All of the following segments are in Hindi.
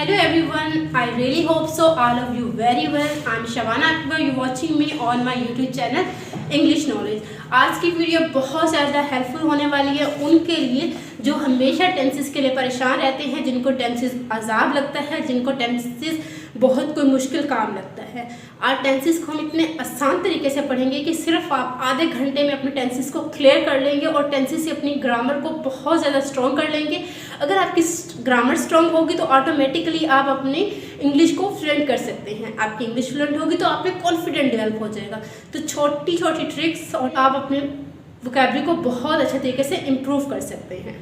Hello everyone, I really hope so all of you very well. I'm Shabana Akbar, you watching me on my YouTube channel English Knowledge. आज की वीडियो बहुत ज़्यादा हेल्पफुल होने वाली है उनके लिए जो हमेशा टेंसेस के लिए परेशान रहते हैं, जिनको टेंसेस अजाब लगता है, जिनको टेंसेस बहुत कोई मुश्किल काम लगता है। आज टेंसेस को हम इतने आसान तरीके से पढ़ेंगे कि सिर्फ आप आधे घंटे में अपने टेंसेस को क्लियर कर लेंगे और टेंसेस से अपनी ग्रामर को बहुत ज़्यादा स्ट्रॉन्ग कर लेंगे। अगर आपकी ग्रामर स्ट्रॉन्ग होगी तो ऑटोमेटिकली आप अपनी इंग्लिश को फ्लुएंट कर सकते हैं। आपकी इंग्लिश फ्लुएंट होगी तो आप में कॉन्फिडेंट डेवलप हो जाएगा। तो छोटी छोटी ट्रिक्स और आप अपने वोकैबुलरी को बहुत अच्छे तरीके से इम्प्रूव कर सकते हैं।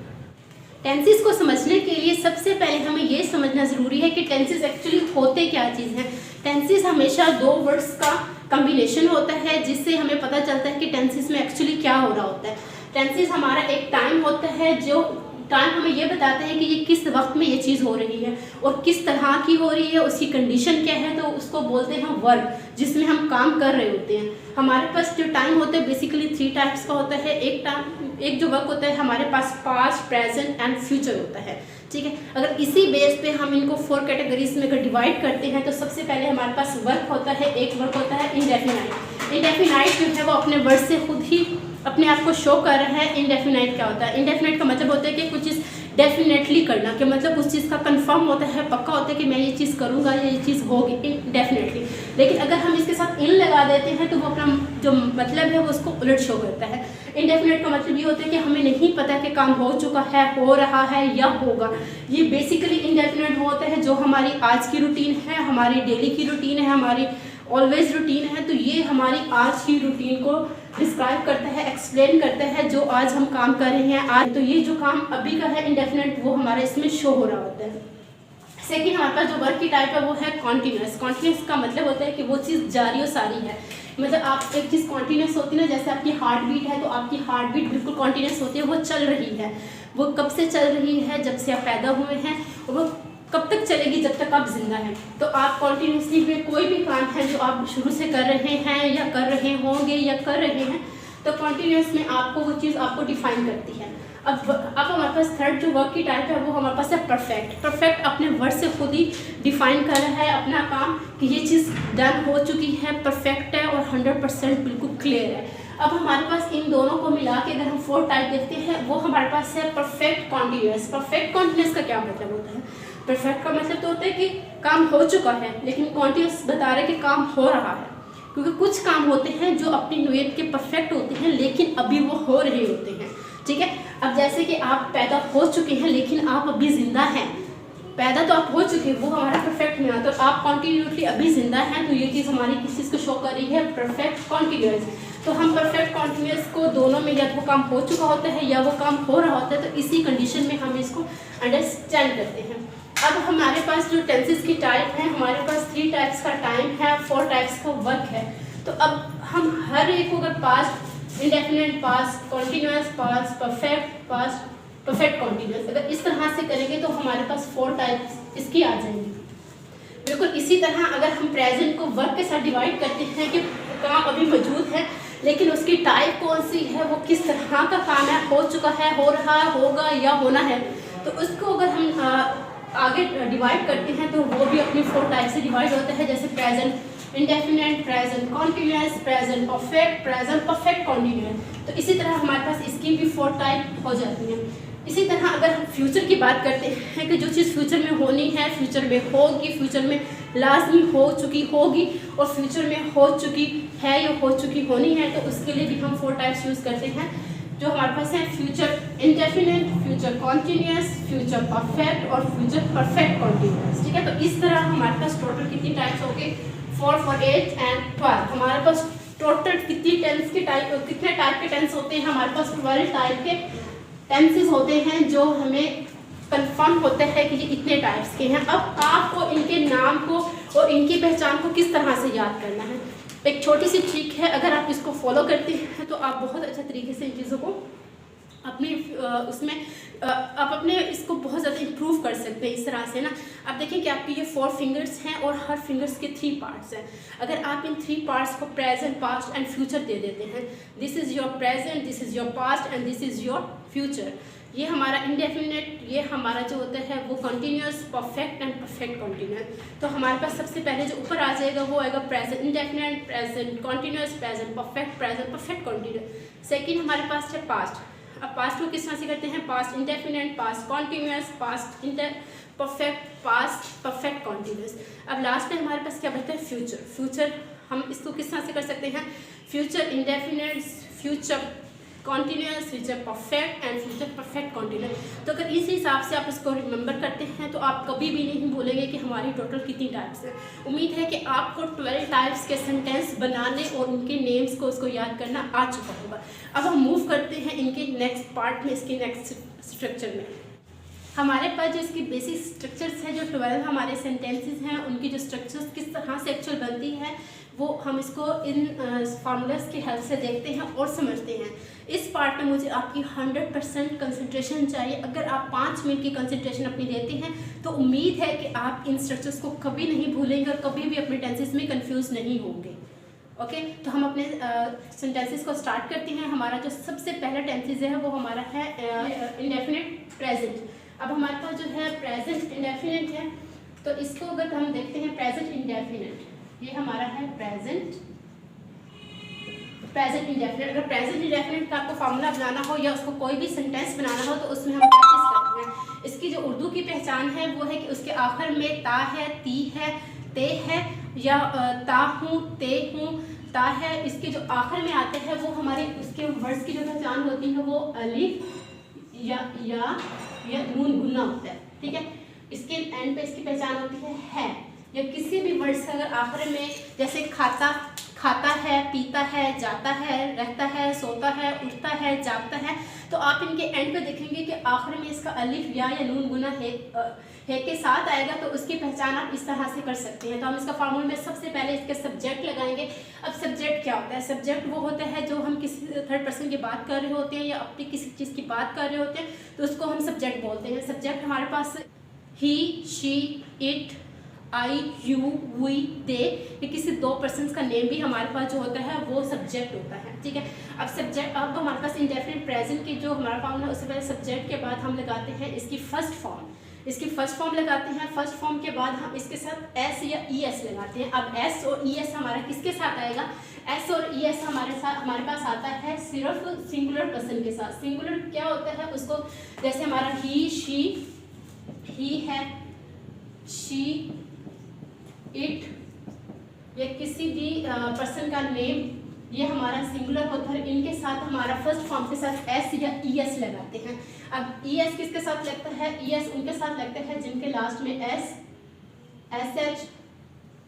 टेंसेस को समझने के लिए सबसे पहले हमें ये समझना ज़रूरी है कि टेंसेस एक्चुअली होते क्या चीज़ हैं। टेंसेस हमेशा दो वर्ड्स का कम्बिनेशन होता है जिससे हमें पता चलता है कि टेंसेस में एक्चुअली क्या हो रहा होता है। टेंसेस हमारा एक टाइम होता है, जो टाइम हमें ये बताते हैं कि ये किस वक्त में ये चीज़ हो रही है और किस तरह की हो रही है, उसकी कंडीशन क्या है। तो उसको बोलते हैं वर्ब, जिसमें हम काम कर रहे होते हैं। हमारे पास जो टाइम होता है बेसिकली 3 टाइप्स का होता है। एक जो वर्क होता है हमारे पास पास्ट, प्रेजेंट एंड फ्यूचर होता है, ठीक है। अगर इसी बेस पे हम इनको 4 कैटेगरीज में अगर डिवाइड करते हैं तो सबसे पहले हमारे पास वर्क होता है। एक वर्क होता है इंडेफिनाइट। इंडेफिनाइट जो है वो अपने वर्ड से खुद ही अपने आप को शो कर रहा है। इंडेफिनाइट क्या होता है? इंडेफिनाइट का मतलब होता है कि कुछ चीज़ डेफिनेटली करना, कि मतलब उस चीज़ का कंफर्म होता है, पक्का होता है कि मैं ये चीज़ करूँगा या ये चीज़ होगी डेफिनेटली। लेकिन अगर हम इसके साथ इन लगा देते हैं तो वो अपना जो मतलब है वो उसको उलट शो करता है। इंडेफिनेट का मतलब ये होता है कि हमें नहीं पता कि काम हो चुका है, हो रहा है या होगा। ये बेसिकली इंडेफिनेट होता है जो हमारी आज की रूटीन है, हमारी डेली की रूटीन है, हमारी ऑलवेज रूटीन है। तो ये हमारी आज की रूटीन को डिस्क्राइब करता है, एक्सप्लेन करता है जो आज हम काम कर रहे हैं आज। तो ये जो काम अभी का है इंडेफिनेट वो हमारे इसमें शो हो रहा होता है। सेकेंड हमारे पास जो वर्क की टाइप है वो है कॉन्टीन्यूस। कॉन्टीन्यूस का मतलब होता है कि वो चीज़ जारी और सारी है। मतलब आप एक चीज़ कॉन्टीन्यूस होती है ना, जैसे आपकी हार्ट बीट है तो आपकी हार्ट बीट बिल्कुल कॉन्टीन्यूस होती है, वो चल रही है। वो कब से चल रही है? जब से आप पैदा हुए हैं। और वो कब तक चलेगी? जब तक आप जिंदा हैं। तो आप कॉन्टीन्यूसली में कोई भी काम है जो आप शुरू से कर रहे हैं या कर रहे होंगे या कर रहे हैं, तो कॉन्टीन्यूस में आपको वो चीज़ आपको डिफाइन करती है। अब हमारे पास थर्ड जो वर्क की टाइप है वो हमारे पास है परफेक्ट। परफेक्ट अपने वर्ड से खुद ही डिफाइन कर रहा है अपना काम कि ये चीज़ डन हो चुकी है, परफेक्ट है और 100% बिल्कुल क्लियर है। अब हमारे पास इन दोनों को मिला के अगर हम 4 टाइप देखते हैं वो हमारे पास है परफेक्ट कॉन्टीन्यूस। परफेक्ट कॉन्टीन्यूस का क्या मतलब होता है? परफेक्ट का मतलब तो होता है कि काम हो चुका है, लेकिन कॉन्टीन्यूस बता रहे हैं कि काम हो रहा है। क्योंकि कुछ काम होते हैं जो अपनी नोयत के परफेक्ट होते हैं लेकिन अभी वो हो रहे होते हैं, ठीक है। अब जैसे कि आप पैदा हो चुके हैं लेकिन आप अभी जिंदा हैं। पैदा तो आप हो चुके हैं, वो हमारा परफेक्ट में आता है। तो आप कॉन्टीन्यूसली अभी जिंदा हैं, तो ये चीज़ हमारी किस चीज़ को शो कर रही है? Perfect continuous. तो हम परफेक्ट कॉन्टीन्यूस को दोनों में या वो काम हो चुका होता है या वो काम हो रहा होता है, तो इसी कंडीशन में हम इसको अंडरस्टैंड करते हैं। अब हमारे पास जो टेंसेस की टाइप है, हमारे पास 3 टाइप्स का टाइम है, 4 टाइप्स का वर्क है। तो अब हम हर एक को अगर past, indefinite past, continuous past, perfect past, perfect continuous, अगर इस तरह से करेंगे तो हमारे पास 4 टाइप्स इसकी आ जाएंगी। बिल्कुल इसी तरह अगर हम प्रेजेंट को वर्क के साथ डिवाइड करते हैं कि काम अभी मौजूद है लेकिन उसकी टाइप कौन सी है, वो किस तरह का काम है, हो चुका है, हो रहा है, होगा या होना है, तो उसको अगर हम आगे डिवाइड करते हैं तो वो भी अपनी 4 टाइप से डिवाइड होता है। जैसे present indefinite, present continuous, present perfect, present perfect continuous. तो इसी तरह हमारे पास इसकी भी 4 टाइप हो जाती हैं। इसी तरह अगर हम फ्यूचर की बात करते हैं कि जो चीज़ फ्यूचर में होनी है, फ्यूचर में होगी, फ्यूचर में लाजमी हो चुकी होगी और फ्यूचर में हो चुकी है या हो चुकी होनी है, तो उसके लिए भी हम 4 टाइप्स यूज़ करते हैं जो हमारे पास है। Future indefinite, future continuous, future perfect और फ्यूचर परफेक्ट कॉन्टीन्यूस, ठीक है। तो इस तरह हमारे पास टोटल कितनी टाइप्स हो गई? 4, 4, 8 एंड 12। हमारे पास टोटल कितनी टेंस की टाइप, कितने टाइप के टेंस होते हैं? हमारे पास 12 टाइप के टेंसेस होते हैं जो हमें कंफर्म होता है कि ये इतने टाइप्स के हैं। अब आपको इनके नाम को और इनकी पहचान को किस तरह से याद करना है? एक छोटी सी ट्रिक है, अगर आप इसको फॉलो करते हैं तो आप बहुत अच्छे तरीके से इन चीज़ों को अपने उसमें आप अपने इसको बहुत ज़्यादा इम्प्रूव कर सकते हैं। इस तरह से ना आप देखें कि आपके ये 4 फिंगर्स हैं और हर फिंगर्स के 3 पार्ट्स हैं। अगर आप इन 3 पार्ट्स को प्रेजेंट, पास्ट एंड फ्यूचर दे देते हैं, this is your present, this is your past and this is your future, ये हमारा इंडेफिनिट, ये हमारा जो होता है वो continuous, perfect and perfect continuous. तो हमारे पास सबसे पहले जो ऊपर आ जाएगा वो आएगा present indefinite, present continuous, present perfect continuous. Second हमारे पास है पास्ट। अब पास्ट को किस तरह से करते हैं, past indefinite, past continuous, past perfect, past perfect continuous. अब लास्ट में हमारे पास क्या बचता है, फ्यूचर। फ्यूचर हम इसको किस तरह से कर सकते हैं, future indefinite, future continuous, future perfect and future perfect continuous. तो अगर इस हिसाब से आप इसको रिमेंबर करते हैं तो आप कभी भी नहीं भूलेंगे कि हमारी टोटल कितनी टाइप्स हैं। उम्मीद है कि आपको 12 टाइप्स के सेंटेंस बनाने और उनके नेम्स को उसको याद करना आ चुका होगा। अब हम मूव करते हैं इनके नेक्स्ट पार्ट में, इसके नेक्स्ट स्ट्रक्चर में। हमारे पास जो इसकी बेसिक स्ट्रक्चर्स हैं, जो 12 हमारे सेंटेंसेस हैं, उनकी जो स्ट्रक्चर्स किस तरह से एक्चुअल बनती है वो हम इसको इन फार्मूलाज की हेल्प से देखते हैं और समझते हैं। इस पार्ट में मुझे आपकी 100% कंसंट्रेशन चाहिए। अगर आप 5 मिनट की कंसंट्रेशन अपनी देते हैं तो उम्मीद है कि आप इन स्ट्रक्चर्स को कभी नहीं भूलेंगे और कभी भी अपने टेंसेस में कंफ्यूज नहीं होंगे। ओके, तो हम अपने सेंटेंसेस को स्टार्ट करते हैं। हमारा जो सबसे पहला टेंसेस है वो हमारा है इंडेफिनिट प्रेजेंट। अब हमारे पास जो है प्रेजेंट इंडेफिनिट है, तो इसको अगर हम देखते हैं प्रेजेंट इंडेफिनिट, ये हमारा है प्रेजेंट इंडेफिनिट। अगर प्रेजेंट इंडेफिनिट का आपको फार्मूला बनाना हो या उसको कोई भी सेंटेंस बनाना हो तो उसमें हम क्या चीज़ करते हैं, इसकी जो उर्दू की पहचान है वो है कि उसके आखिर में ता है, ती है, ते है, या ता हूँ, ते हूँ, ता है। इसके जो आखिर में आते हैं वो हमारे उसके वर्ड्स की जो पहचान होती है वो अलिफ या नून गुन्ना होता है। ठीक है, इसके एंड पे इसकी पहचान होती है या किसी भी वर्ड्स का अगर आखिर में, जैसे खाता है, पीता है, जाता है, रहता है, सोता है, उठता है, जागता है, तो आप इनके एंड पे देखेंगे कि आखिर में इसका अलिफ या नून गुना है के साथ आएगा, तो उसकी पहचान आप इस तरह से कर सकते हैं। तो हम इसका फार्मूला में सबसे पहले इसके सब्जेक्ट लगाएंगे। अब सब्जेक्ट क्या होता है, सब्जेक्ट वो होता है जो हम किसी थर्ड पर्सन की बात कर रहे होते हैं या अपनी किसी चीज़ की बात कर रहे होते हैं तो उसको हम सब्जेक्ट बोलते हैं। सब्जेक्ट हमारे पास he, she, it, I, you, we, they, ये किसी 2 पर्सन्स का नेम भी हमारे पास जो होता है वो सब्जेक्ट होता है। ठीक है, अब हमारे पास इंडेफिनिट प्रेजेंट की जो हमारा फॉर्म है उससे पहले सब्जेक्ट के बाद हम लगाते हैं इसकी फर्स्ट फॉर्म लगाते हैं। फर्स्ट फॉर्म के बाद हम इसके साथ एस या ई एस लगाते हैं। अब एस और ई एस हमारा किसके साथ आएगा, एस और ई एस हमारे पास आता है सिर्फ सिंगुलर पर्सन के साथ। सिंगुलर क्या होता है, उसको जैसे हमारा ही, शी, ही है, शी, इट, या किसी भी पर्सन का नेम, ये हमारा सिंगुलर होता है। इनके साथ हमारा फर्स्ट फॉर्म के साथ एस या ई एस लगाते हैं। अब ई एस किसके साथ लगता है, ई एस उनके साथ लगता है जिनके लास्ट में S, S H,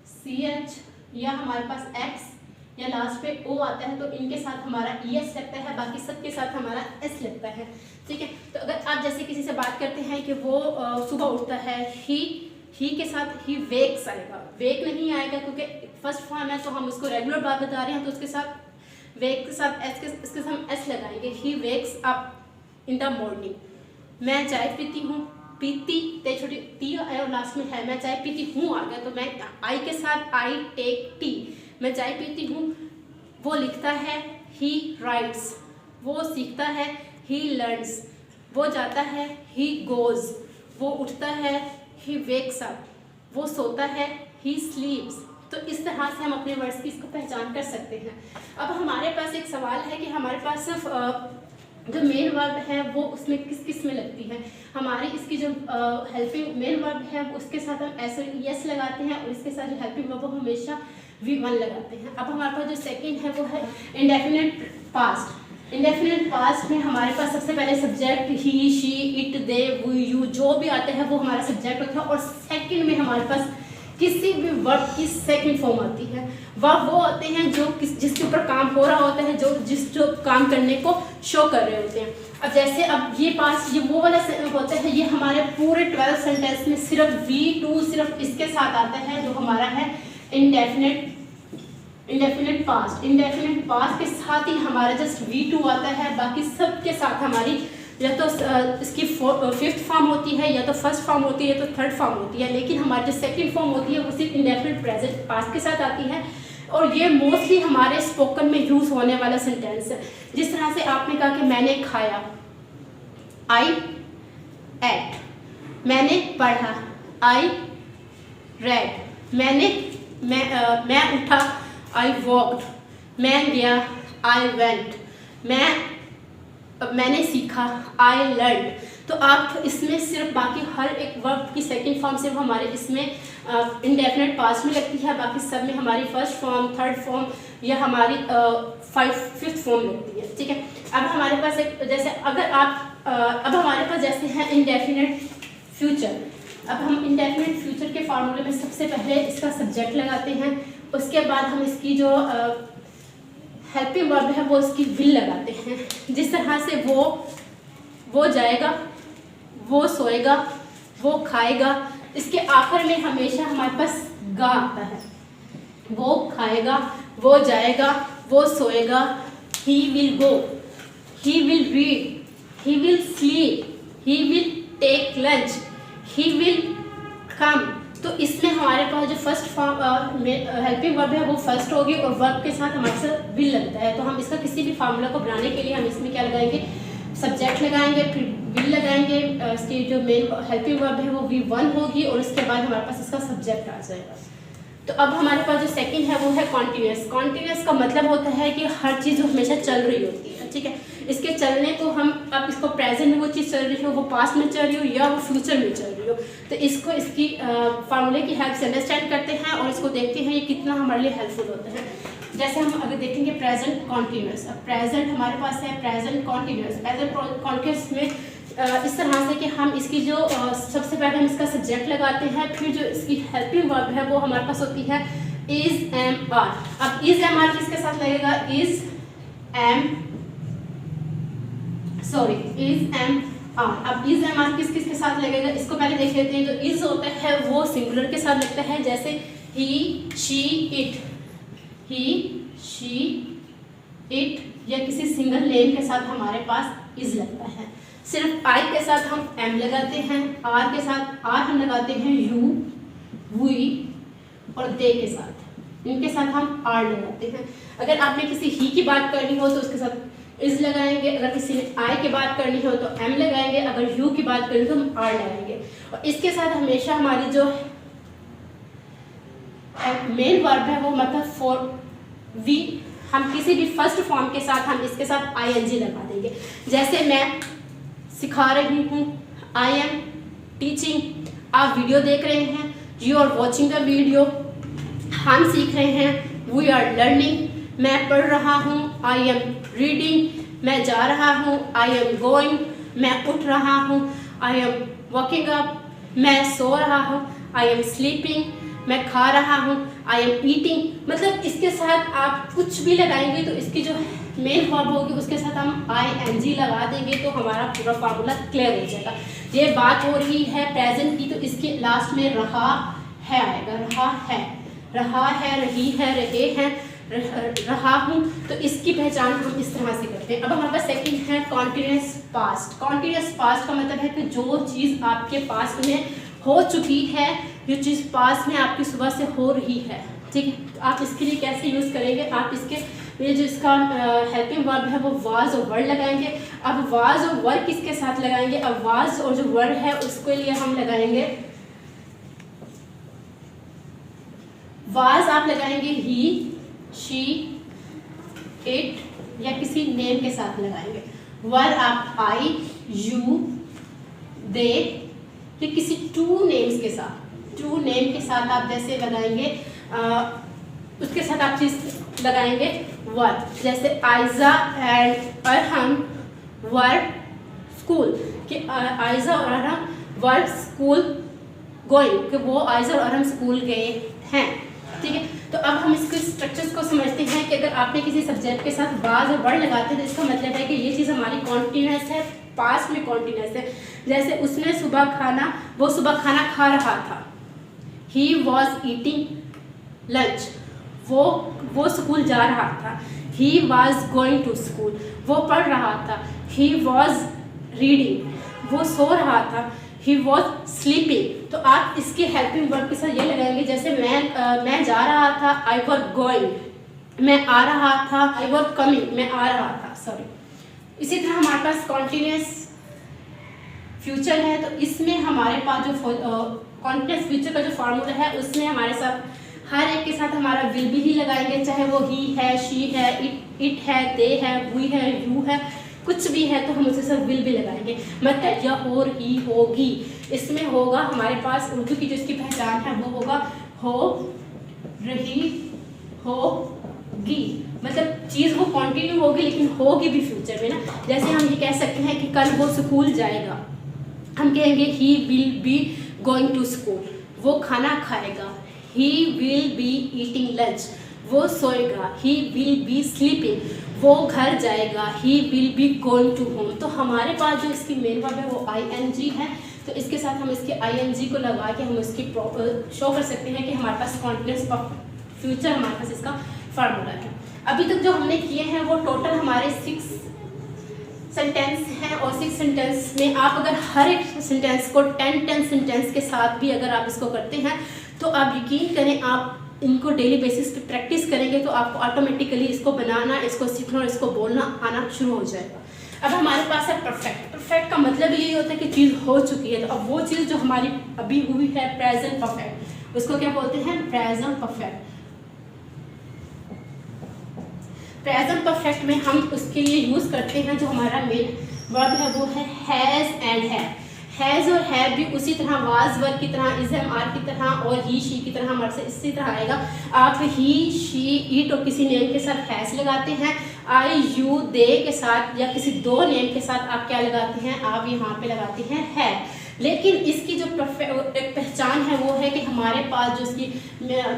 C H या हमारे पास एक्स या लास्ट पे ओ आता है, तो इनके साथ हमारा ई एस लगता है, बाकी सबके साथ हमारा एस लगता है। ठीक है, तो अगर आप जैसे किसी से बात करते हैं कि वो सुबह उठता है, ही के साथ ही वेक्स आएगा, वेक नहीं आएगा क्योंकि फर्स्ट फॉर्म है तो हम उसको रेगुलर बात बता रहे हैं, तो उसके साथ वेक के साथ एस इसके साथ हम एस लगाएंगे। He wakes up in the morning. मैं चाय पीती हूँ, पीती ते छोटी टी और लास्ट में है, मैं चाय पीती हूँ आ गया तो मैं आई के साथ आई टेक टी, मैं चाय पीती हूँ। वो लिखता है, ही राइट्स, वो सीखता है, ही लर्न्स, वो जाता है, ही गोज, वो उठता है, ही वेक्स अप, वो सोता है, ही स्लीप्स। तो इस तरह से हम अपने वर्ड्स की इसको पहचान कर सकते हैं। अब हमारे पास एक सवाल है कि हमारे पास सिर्फ जो मेन वर्ब है वो उसमें किस में लगती है। हमारी इसकी जो हेल्पिंग मेन वर्ब है उसके साथ हम एस और एस लगाते हैं और इसके साथ जो हेल्पिंग वर्ब वो हमेशा V1 लगाते हैं। अब हमारे पास जो सेकंड है वो है इंडेफिनिट पास्ट। इंडेफिनिट पास्ट में हमारे पास सबसे पहले subject he, she, it, they, we, you जो भी आते हैं वो हमारा सब्जेक्ट होता है, और सेकंड में हमारे पास किसी भी वर्ब की सेकंड फॉर्म आती है। वर्ब वो होते हैं जो जिसके ऊपर काम हो रहा होता है, जो काम करने को शो कर रहे होते हैं। अब जैसे अब ये पास्ट, ये वो वाला होता है, ये हमारे पूरे 12 सेंटेंस में सिर्फ V2 सिर्फ इसके साथ आता है जो हमारा है इंडेफिनिट पास्ट। इंडेफिनिट पास्ट के साथ ही हमारा जस्ट V2 आता है, बाकी सब के साथ हमारी या तो इसकी 5th फॉर्म होती है, या तो फर्स्ट फॉर्म होती है, या तो 3rd फॉर्म होती है, लेकिन हमारी जो सेकंड फॉर्म होती है वो सिर्फ इंडेफिनिट प्रेजेंट पास्ट के साथ आती है। और ये मोस्टली हमारे स्पोकन में यूज़ होने वाला सेंटेंस है। जिस तरह से आपने कहा कि मैंने खाया, आई एट, मैंने पढ़ा, आई रेड, मैं उठा, आई वॉक्ड, मैं गया, आई वेंट, मैंने सीखा, आई लर्न। तो आप इसमें सिर्फ बाकी हर एक वर्ब की सेकंड फॉर्म सिर्फ हमारे इसमें इंडेफिनिट पास्ट में लगती है, बाकी सब में हमारी फर्स्ट फॉर्म, थर्ड फॉर्म या हमारी फिफ्थ फॉर्म लगती है। ठीक है, अब हमारे पास एक जैसे अगर आप अब हमारे पास जैसे हैं इंडेफिनिट फ्यूचर। अब हम इंडेफिनिट फ्यूचर के फार्मूले में सबसे पहले इसका सब्जेक्ट लगाते हैं, उसके बाद हम इसकी जो हेल्पिंग वर्ब है वो इसकी विल लगाते हैं। जिस तरह से वो जाएगा, वो सोएगा, वो खाएगा, इसके आखिर में हमेशा हमारे पास गा आता है। वो खाएगा, वो जाएगा, वो सोएगा, he will go, he will read, he will sleep, he will take lunch, he will come. तो इसमें हमारे पास जो फर्स्ट फॉर्म हेल्पिंग वर्ब है वो फर्स्ट होगी और वर्ब के साथ हमारे साथ विल लगता है। तो हम इसका किसी भी फार्मूला को बनाने के लिए हम इसमें क्या लगाएंगे, सब्जेक्ट लगाएंगे, फिर विल लगाएंगे, इसकी जो मेन हेल्पिंग वर्ब है वो V1 होगी और उसके बाद हमारे पास इसका सब्जेक्ट आ जाएगा। तो अब हमारे पास जो सेकंड है वो है कॉन्टिन्यूस। कॉन्टिन्यूस का मतलब होता है कि हर चीज़ हमेशा चल रही होती है। ठीक है, इसके चलने को हम अब इसको प्रेजेंट में वो चीज़ चल रही हो, वो पास्ट में चल रही हो या वो फ्यूचर में चल रही हो, तो इसको इसकी फार्मूले की हेल्प से अंडरस्टैंड करते हैं और इसको देखते हैं ये कितना हमारे लिए हेल्पफुल होता है। जैसे हम अगर देखेंगे प्रेजेंट कॉन्टिन्यूस, अब प्रेजेंट हमारे पास है प्रेजेंट कॉन्टिन्यूस। प्रेजेंट कॉन्टिन्यूस में इस तरह से कि हम इसकी जो सबसे पहले हम इसका सब्जेक्ट लगाते हैं, फिर जो इसकी हेल्पिंग वर्ब है वो हमारे पास होती है इज एम आर। अब इज एम आर किसके साथ लगेगा, इज एम आर। अब इज एम आर किस के साथ लगेगा, इसको पहले देख लेते हैं। जो इज होता है वो सिंगुलर के साथ लगता है, जैसे he, she, it, he, she, it या किसी सिंगल नेम के साथ हमारे पास इज लगता है। सिर्फ आई के साथ हम एम लगाते हैं, आर के साथ आर हम लगाते हैं, यू, वी और दे के साथ, इनके साथ हम आर लगाते हैं। अगर आपने किसी ही की बात करनी हो तो उसके साथ इज लगाएंगे, अगर किसी ने आई की बात करनी हो तो एम लगाएंगे, अगर यू की बात करनी तो हम आर लगाएंगे। और इसके साथ हमेशा हमारी जो मेन वर्ब है वो मतलब फॉर वी, हम किसी भी फर्स्ट फॉर्म के साथ हम इसके साथ आईएनजी लगा देंगे। जैसे मैं सिखा रही हूँ, आई एम टीचिंग, आप वीडियो देख रहे हैं, you are watching the video, हम सीख रहे हैं, वी आर लर्निंग, मैं पढ़ रहा हूँ, आई एम रीडिंग, मैं जा रहा हूँ, आई एम गोइंग, मैं उठ रहा हूँ, आई एम वॉकिंग अप, मैं सो रहा हूँ, आई एम स्लीपिंग, मैं खा रहा हूँ, आई एम ईटिंग। मतलब इसके साथ आप कुछ भी लगाएंगे तो इसकी जो मेन वर्ब होगी उसके साथ हम ING लगा देंगे तो हमारा पूरा फार्मूला क्लियर हो जाएगा। ये बात हो रही है प्रेजेंट की, तो इसके लास्ट में रहा है आएगा, रहा है, रही है, रहे हैं, रहा हूँ। तो इसकी पहचान हम इस तरह से करते हैं। अब हमारे पास सेकंड है कॉन्टिन्यूस पास्ट। कॉन्टिन्यूस पास्ट का मतलब है कि जो चीज़ आपके पास्ट में हो चुकी है, जो चीज़ पास में आपकी सुबह से हो रही है, ठीक है। तो आप इसके लिए कैसे यूज़ करेंगे, आप इसके लिए जो इसका हेल्पिंग वर्ब है वो वाज और वर्ड लगाएंगे। अब वाज और वर्ड किसके साथ लगाएंगे, अब वाज और जो वर्ड है उसके लिए हम लगाएंगे वाज आप लगाएंगे ही, शी, इट या किसी नेम के साथ लगाएंगे। वर्ड आप आई, यू, दे या किसी टू नेम्स के साथ, टू नेम के साथ आप जैसे लगाएंगे उसके साथ आप चीज़ लगाएंगे वर्ड। जैसे Aiza and Arham word school, कि आयजा और अरहम वर्ड स्कूल गोइंग, कि वो आयजा और अरहम स्कूल गए हैं, ठीक है। तो अब हम इसके स्ट्रक्चर्स को समझते हैं कि अगर आपने किसी सब्जेक्ट के साथ वाज और वर्ड लगाते हैं तो इसका मतलब है कि ये चीज़ हमारी कॉन्टिन्यूस है, पास्ट में कॉन्टिन्यूस है। जैसे उसने सुबह खाना, वो सुबह खाना खा रहा था, ही वॉज ईटिंग लंच, वो स्कूल जा रहा था, he was going to school, वो पढ़ रहा था, ही वॉज रीडिंग, वो सो रहा था, ही वॉज स्लीपिंग। तो आप इसके हेल्पिंग वर्ब के साथ ये लगाएंगे, जैसे मैं जा रहा था, आई वॉज गोइंग, मैं आ रहा था, आई वॉज कमिंग, मैं आ रहा था, सॉरी। इसी तरह हमारे पास कॉन्टिन्यूस फ्यूचर है, तो इसमें हमारे पास जो कॉन्टिन्यूअस फ्यूचर का जो फार्मूला है उसमें हमारे साथ हर एक के साथ हमारा विल भी ही लगाएंगे, चाहे वो ही है, शी है, इट है, दे है, वी है, यू है, कुछ भी है तो हम उसे सब विल भी लगाएंगे। मतलब या और ही, होगी, इसमें होगा हमारे पास उर्दू की जो इसकी पहचान है वो होगा हो रही, होगी, मतलब चीज़ वो कंटिन्यू होगी लेकिन होगी भी फ्यूचर में ना। जैसे हम ये कह सकते हैं कि कल वो स्कूल जाएगा, हम कहेंगे he will be going to school, वो खाना खाएगा, he will be eating lunch, वो सोएगा, ही विल बी स्लीपिंग, वो घर जाएगा, he will be going to home. तो हमारे पास जो इसकी मेन वर्ब है वो ING है, तो इसके साथ हम इसके ING को लगा के हम इसकी शो कर सकते हैं कि हमारे पास कॉन्टिन्यूअस फ्यूचर हमारे पास इसका फार्मूला है। अभी तक जो हमने किए हैं वो टोटल हमारे 6 सेंटेंस हैं, और 6 सेंटेंस में आप अगर हर एक सेंटेंस को 10 सेंटेंस के साथ भी अगर आप इसको करते हैं तो आप यकीन करें आप इनको डेली बेसिस पे प्रैक्टिस करेंगे तो आपको ऑटोमेटिकली इसको बनाना, इसको सीखना और इसको बोलना आना शुरू हो जाएगा। अब हमारे पास है परफेक्ट। परफेक्ट का मतलब यही होता है कि चीज़ हो चुकी है, तो अब वो चीज़ जो हमारी अभी हुई है प्रेजेंट परफेक्ट, उसको क्या बोलते हैं? Present perfect. प्रेजेंट परफेक्ट में हम उसके लिए यूज़ करते हैं जो हमारा मेन वर्ब है वो है हैज़ एंड है। हैज़ और हैव भी उसी तरह वाज वर्ब की तरह, इज एम आर की तरह और ही शी की तरह हमारे से इसी तरह आएगा। आप ही शी इट और किसी नेम के साथ हैज़ लगाते हैं, आई यू दे के साथ या किसी 2 नेम के साथ आप क्या लगाते हैं? आप यहाँ पे लगाते हैं है। लेकिन इसकी जो एक पहचान है वो है कि हमारे पास जो इसकी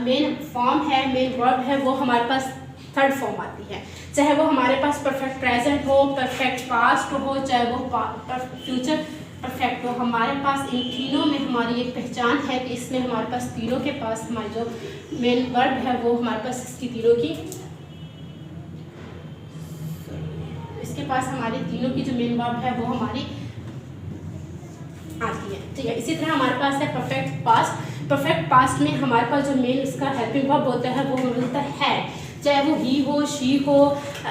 मेन फॉर्म है, मेन वर्ब है, वो हमारे पास 3rd फॉर्म आती है। चाहे वो हमारे पास परफेक्ट प्रेजेंट हो, परफेक्ट पास्ट हो, चाहे वो फ्यूचर परफेक्ट हो, हमारे पास इन तीनों में हमारी एक पहचान है कि इसमें हमारे पास तीनों के पास हमारी जो मेन वर्ब है वो हमारे पास इसकी तीनों की इसके पास हमारी तीनों की जो मेन वर्ब है वो हमारी आती है। ठीक है, इसी तरह हमारे पास है परफेक्ट पास्ट। परफेक्ट पास्ट में हमारे पास जो मेन इसका हेल्पिंग वर्ब होता है वो होता है, चाहे वो ही हो, शी हो,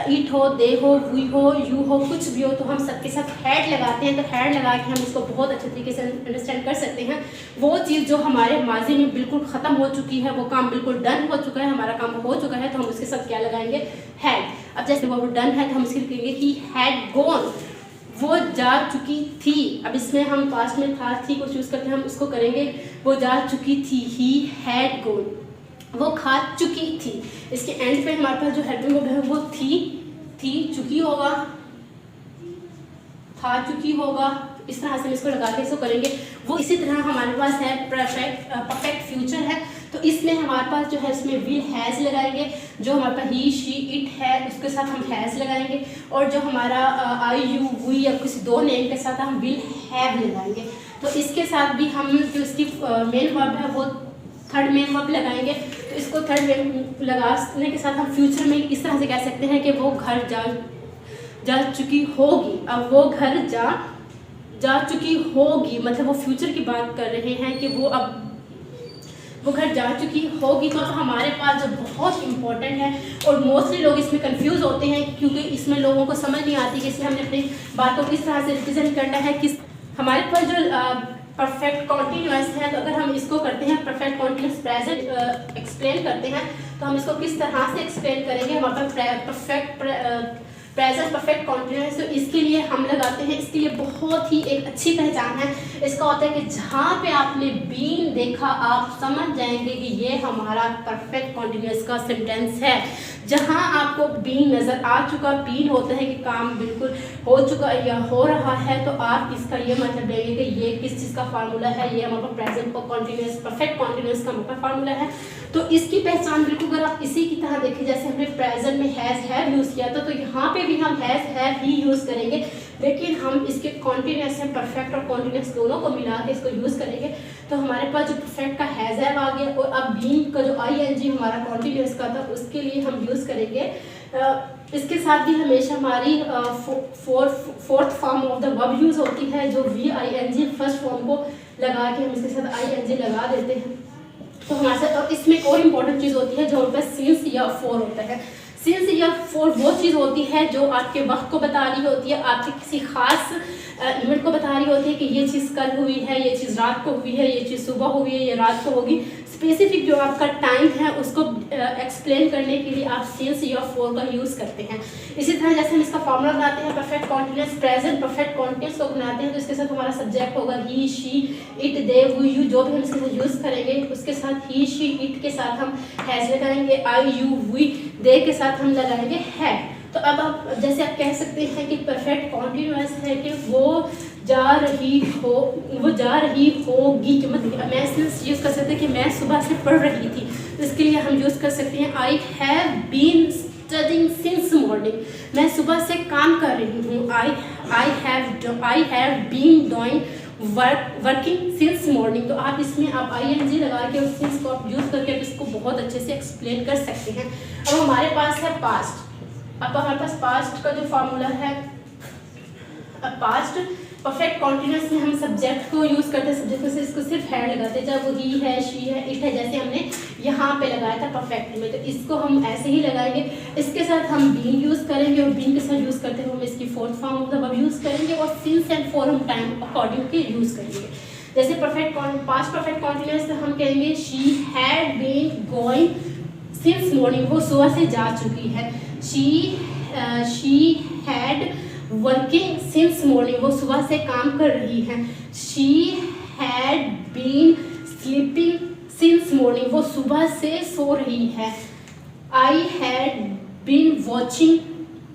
इट हो, दे हो, वी हो, यू हो, कुछ भी हो, तो हम सबके साथ हैड लगाते हैं। तो हैड लगा के हम इसको बहुत अच्छे तरीके से अंडरस्टैंड कर सकते हैं। वो चीज़ जो हमारे माजी में बिल्कुल ख़त्म हो चुकी है, वो काम बिल्कुल डन हो चुका है, हमारा काम हो चुका है, तो हम उसके साथ क्या लगाएंगे? हैड। अब जैसे वो डन है तो हम इसके लिखेंगे ही हैड गॉन, वो जा चुकी थी। अब इसमें हम पास्ट में था थी को चूज़ करते हैं, हम उसको करेंगे वो जा चुकी थी, ही हैड गॉन, वो खा चुकी थी। इसके एंड पे हमारे पास जो हेल्पिंग वर्ब है वो थी चुकी होगा, था चुकी होगा, इस तरह से हम इसको लगा के इसको करेंगे। वो इसी तरह हमारे पास है परफेक्ट फ्यूचर है, तो इसमें हमारे पास जो है इसमें विल हैज़ लगाएंगे, जो हमारे पास ही शी इट है उसके साथ हम हैज़ लगाएंगे, और जो हमारा आई यू वी या किसी 2 नेम के साथ हम विल हैव लगाएंगे। तो इसके साथ भी हम जो इसकी मेन वर्ब है वो 3rd मेन वर्ब लगाएंगे। तो इसको 3rd मेन लगाने के साथ हम फ्यूचर में इस तरह से कह सकते हैं कि वो घर जा चुकी होगी। अब वो घर जा चुकी होगी मतलब वो फ्यूचर की बात कर रहे हैं कि वो घर जा चुकी होगी। तो हमारे पास जो बहुत इंपॉर्टेंट है और मोस्टली लोग इसमें कंफ्यूज होते हैं क्योंकि इसमें लोगों को समझ नहीं आती कि इसमें हमने अपनी बात को किस तरह से रिप्रेजेंट करना है। किस हमारे पास जो परफेक्ट कॉन्टिन्यूअस है, तो अगर हम इसको करते हैं परफेक्ट कॉन्टिन्यूअस प्रेजेंट एक्सप्लेन करते हैं तो हम इसको किस तरह से एक्सप्लेन करेंगे? हमारे पास प्रेजेंट परफेक्ट कॉन्टिन्यूअस, तो इसके लिए हम लगाते हैं, इसके लिए बहुत ही एक अच्छी पहचान है। इसका होता है कि जहाँ पे आपने बीन देखा आप समझ जाएंगे कि ये हमारा परफेक्ट कॉन्टिन्यूअस का सेंटेंस है। जहाँ आपको बीन नज़र आ चुका, बीन होता है कि काम बिल्कुल हो चुका या हो रहा है, तो आप इसका ये मतलब लेंगे कि ये किस चीज़ का फार्मूला है? ये हमारा प्रेजेंट कॉन्टिन्यूअस परफेक्ट कॉन्टिन्यूअस का हमारा फार्मूला है। तो इसकी पहचान बिल्कुल अगर आप इसी की तरह देखें जैसे हमने प्रेजेंट में हैज़ हैव यूज़ किया था, तो यहाँ पे भी हम हैज़ हैव ही यूज़ करेंगे, लेकिन हम इसके कॉन्टिन्यूअस में परफेक्ट और कॉन्टिन्यूअस दोनों को मिला के इसको यूज़ करेंगे। तो हमारे पास जो परफेक्ट का हैज़ हैव आ गया, और अब बीन का जो ING हमारा कॉन्टिन्यूअस का था उसके लिए हम यूज़ करेंगे। इसके साथ भी हमेशा हमारी 4th form of the verb use होती है, जो VING फर्स्ट फॉर्म को लगा के हम इसके साथ ING लगा देते हैं। तो हमारे साथ और इसमें एक और इम्पॉर्टेंट चीज़ होती है जो हमारे पास सिंस या फॉर होता है। सिंस या फॉर वो चीज़ होती है जो आपके वक्त को बता रही होती है, आपके किसी खास इवेंट को बता रही होती है कि ये चीज़ कल हुई है, ये चीज़ रात को हुई है, ये चीज़ सुबह हुई है, ये रात को होगी। स्पेसिफिक जो आपका टाइम है उसको एक्सप्लेन करने के लिए आप सिंस या फॉर का यूज़ करते हैं। इसी तरह जैसे हम इसका फॉर्मूला बनाते हैं perfect continuous present perfect continuous को बनाते हैं, तो इसके साथ हमारा सब्जेक्ट होगा he, she, it, they, we, you. जो भी हम इसके साथ यूज़ करेंगे उसके साथ ही, शी, इट के साथ हम हैज़ लगाएंगे, आई, यू, वी, दे के साथ हम लगाएंगे है। तो अब आप जैसे आप कह सकते हैं कि परफेक्ट कॉन्टिन्यूअस है कि वो जा रही हो, वो जा रही होगी, कि मतलब मैं इसमें यूज़ कर सकते हैं कि मैं सुबह से पढ़ रही थी, तो इसके लिए हम यूज़ कर सकते हैं I have been studying since morning. मैं सुबह से काम कर रही हूँ। I have been doing working since morning. तो आप इसमें आप ING लगा के उस सिंस को आप यूज़ करके इसको बहुत अच्छे से एक्सप्लेन कर सकते हैं। अब हमारे पास है पास्ट। अब हमारे पास पास्ट का जो फार्मूला है, पास्ट परफेक्ट कॉन्टिन्यूअस में हम सब्जेक्ट को यूज़ करते हैं, सब्जेक्ट से इसको सिर्फ हैड लगाते हैं, जब वो ही है, शी है, इट है, जैसे हमने यहाँ पे लगाया था परफेक्ट में, तो इसको हम ऐसे ही लगाएंगे। इसके साथ हम बीन यूज़ करेंगे और बीन के साथ यूज़ करते हुए हम इसकी फोर्थ फॉर्म मतलब अब यूज़ करेंगे और सिंस एंड फॉर हम टाइम अकॉर्डिंग के यूज़ करेंगे। जैसे पास्ट परफेक्ट कॉन्टिन्यूअस तो हम कहेंगे she had been going since morning, वो सुबह से जा चुकी है। She had working since morning, वो सुबह से काम कर रही है। She had been sleeping since morning, वो सुबह से सो रही है। I had been watching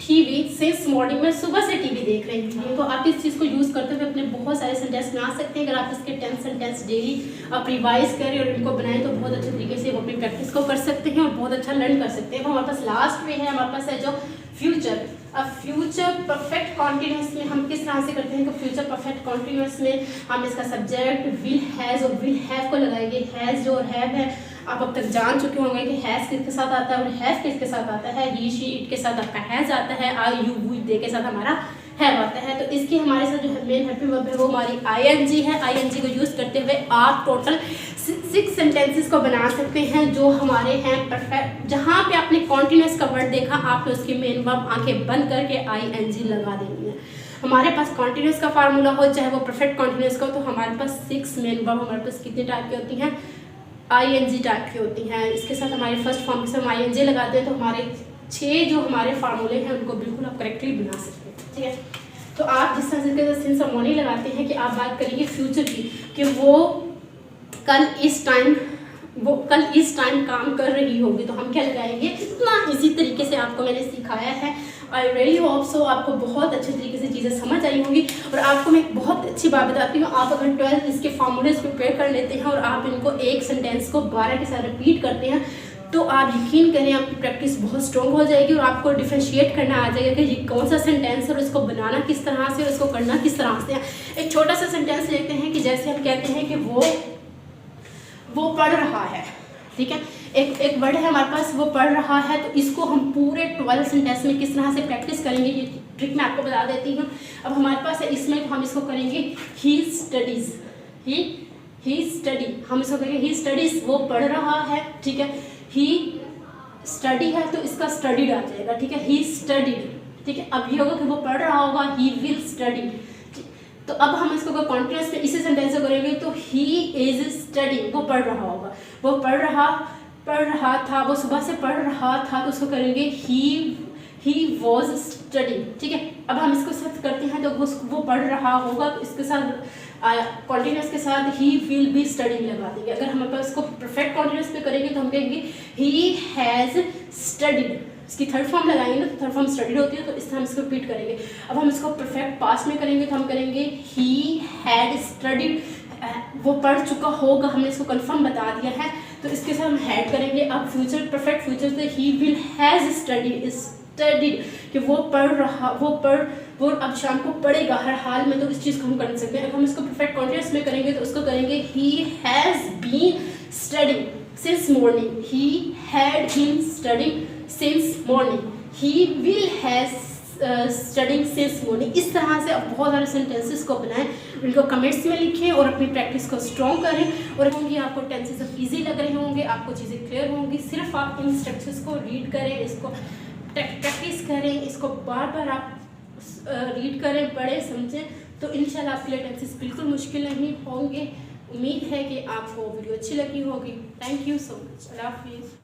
TV since morning, मैं सुबह से TV देख रही हूँ। तो आप इस चीज़ को यूज़ करते हुए अपने बहुत सारे सेंटेंस बना सकते हैं। अगर आप इसके 10 सेंटेंस डेली आप रिवाइज करें और इनको बनाएं तो बहुत अच्छे तरीके से वो अपनी प्रैक्टिस को कर सकते हैं और बहुत अच्छा लर्न कर सकते हैं। तो हमारे पास लास्ट में है, हमारे पास है जो फ्यूचर। अब फ्यूचर परफेक्ट कॉन्टिन्यूअस में हम किस तरह से करते हैं, तो फ्यूचर परफेक्ट कॉन्टिन्यूअस में हम इसका सब्जेक्ट विल, हैज़ और विल हैव को लगाएंगे। हैज़ जो और हैव है आप अब तक जान चुके होंगे कि हैज़ किसके साथ आता है और हैव किसके साथ आता है। ही, शी, इट के साथ आपका हैज़ आता है, आई, यू, वी, दे के साथ हमारा हैव आता है। तो इसकी हमारे साथ जो मेन हेल्पिंग वर्ब है वो हमारी ING है। ING को यूज़ करते हुए आप टोटल 6 सेंटेंसेस को बना सकते हैं जो हमारे हैं परफेक्ट। जहाँ पे आपने कॉन्टिन्यूअस का वर्ड देखा आपने उसकी मेन वर्ब आंखें बंद करके ING लगा देनी है। हमारे पास कॉन्टिन्यूअस का फार्मूला हो चाहे वो परफेक्ट कॉन्टिन्यूअस का हो, तो हमारे पास 6 मेन वर्ब हमारे पास कितने टाइप की होती हैं, ING टाइप की होती हैं। इसके साथ हमारे फर्स्ट फॉर्म से हम ING लगाते हैं तो हमारे 6 जो हमारे फार्मूले हैं उनको बिल्कुल आप करेक्टली बना सकते हैं। ठीक है, तो आप जिस तरह से सिंस और मॉर्निंग लगाते हैं कि आप बात करेंगे फ्यूचर की कि वो कल इस टाइम काम कर रही होगी, तो हम क्या लगाएंगे, इतना इसी तरीके से आपको मैंने सिखाया है। आई रियली होप सो आपको बहुत अच्छे तरीके से चीज़ें समझ आई होंगी। और आपको मैं एक बहुत अच्छी बात बताती हूँ, आप अगर 12 इसके फॉर्मूलेज प्रिपेयर कर लेते हैं और आप इनको एक सेंटेंस को 12 के साथ रिपीट करते हैं तो आप यकीन करें आपकी प्रैक्टिस बहुत स्ट्रॉन्ग हो जाएगी और आपको डिफरेंशिएट करना आ जाएगा कि ये कौन सा सेंटेंस है और उसको बनाना किस तरह से और उसको करना किस तरह से। एक छोटा सा सेंटेंस लेते हैं कि जैसे हम कहते हैं कि वो पढ़ रहा है। ठीक है, एक वर्ड है हमारे पास वो पढ़ रहा है, तो इसको हम पूरे 12 सेंटेंस में किस तरह से प्रैक्टिस करेंगे ये ट्रिक मैं आपको बता देती हूँ। अब हमारे पास है इसमें हम इसको करेंगे ही स्टडीज़, ही स्टडी, हम इसको करेंगे ही स्टडीज़, वो पढ़ रहा है। ठीक है, ही स्टडी है तो इसका स्टडीड आ जाएगा। ठीक है, ही स्टडीड। ठीक है, अब ये होगा कि वो पढ़ रहा होगा, ही विल स्टडी। तो अब हम इसको कॉन्टिन्यूअस में इसी सेंटेंस से करेंगे तो ही इज स्टडिंग, वो पढ़ रहा होगा, वो पढ़ रहा था, वो सुबह से पढ़ रहा था, तो उसको करेंगे ही वॉज स्टडिंग। ठीक है, अब हम इसको साथ करते हैं तो वो पढ़ रहा होगा, तो इसके साथ कॉन्टिन्यूअस के साथ ही विल बी स्टडिंग लगा देंगे। अगर हम इसको परफेक्ट कॉन्टिन्यूअस पे करेंगे तो हम कहेंगे ही हैज़ स्टडीड, इसकी थर्ड फॉर्म लगाएंगे तो थर्ड फॉर्म स्टडीड होती है, तो इस तरह हम इसको रिपीट करेंगे। अब हम इसको परफेक्ट पास्ट में करेंगे तो हम करेंगे ही हैड स्टडीड, वो पढ़ चुका होगा, हमने इसको कंफर्म बता दिया है, तो इसके साथ हम हैड करेंगे। अब फ्यूचर परफेक्ट फ्यूचर से ही विल हैज़ स्टडीड कि वो अब शाम को पढ़ेगा हर हाल में, तो इस चीज़ को हम कर सकते हैं। अब हम इसको परफेक्ट कॉन्टिन्यूअस में करेंगे तो उसको करेंगे he has been studying since morning, he had been studying since morning, he will has studying since morning. इस तरह से आप बहुत सारे सेंटेंसेस को बनाएं, उनको कमेंट्स में लिखें और अपनी प्रैक्टिस को स्ट्रॉन्ग करें। और होंगी आपको टेंसेस अब ईजी लग रहे होंगे, आपको चीज़ें क्लियर होंगी। सिर्फ आप इन इंस्ट्रक्शंस को रीड करें, इसको प्रैक्टिस करें, इसको बार बार आप रीड करें, पढ़ें, समझें, तो इंशाल्लाह आपके लिए टेंसेस बिल्कुल मुश्किल नहीं होंगे। उम्मीद है कि आपको वीडियो अच्छी लगी होगी। Thank you so much. अल्लाह हाफिज़।